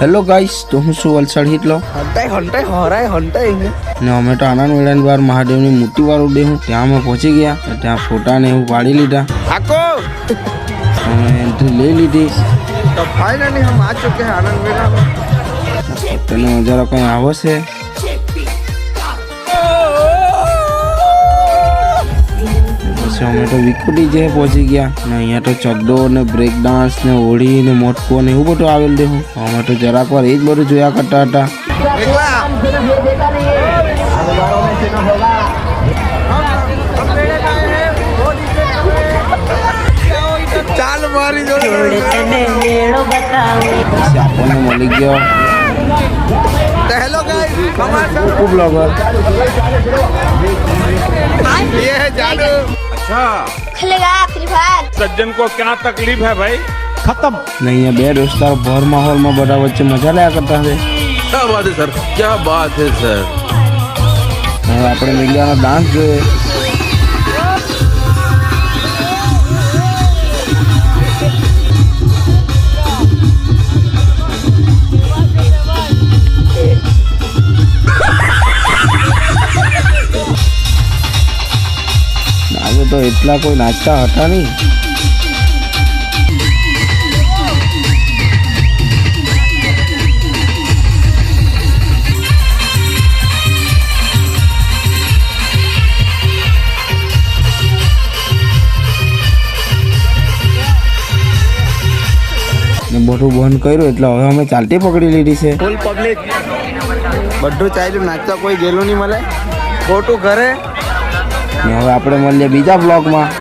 Hello guys, તો હું છું વલસાડ હિટલો ને અમે તો આનંદ મેળાની બહાર મહાદેવની મૂર્તિ વાર ઉડે હું ત્યાં અમે પહોંચી ગયા. ત્યાં ફોટા ને એવું પાડી લીધા, અમે એન્ટ્રી લઈ લીધી. तो फाइनली हम आ चुके हैं आनंद मेला में. તને નજારો કઈ આવો છે? પછી અમે તો વિકુટી જે પહોંચી ગયા ને અહીંયા તો ચડ્ડો ને બ્રેક ડાન્સ ને હોળી ને મોટકો ને એવું બધું આવેલ દેવું. અમે તો જરાક વાર એ જ બધું જોયા કરતા હતા. ચાલ મારી જોડે આપણને મળી ગયો हेलो गाइस, हमारा બ્લોગર. ये है जादू. अच्छा खेलेगा फ्री फायर. सज्जन को क्या तकलीफ है भाई? ને અહીંયા બે દોસ્તાર ભર માહોલમાં બધા વચ્ચે મજા લેવા કરતા છે. क्या बात है सर, क्या बात है सर. હવે આપણે મીડિયાનો ડાન્સ જોઈએ. આજે તો એટલા કોઈ નાચતા હતા નહીં. ને બધું બંધ કર્યું એટલે હવે અમે ચાલતી પકડી લીધી છે. ફૂલ પબ્લિક બધું ચાલ્યું, નાચતા કોઈ ગયેલું નહીં મળે, ખોટું ઘરે. ને હવે આપણે મળીએ બીજા બ્લોગમાં.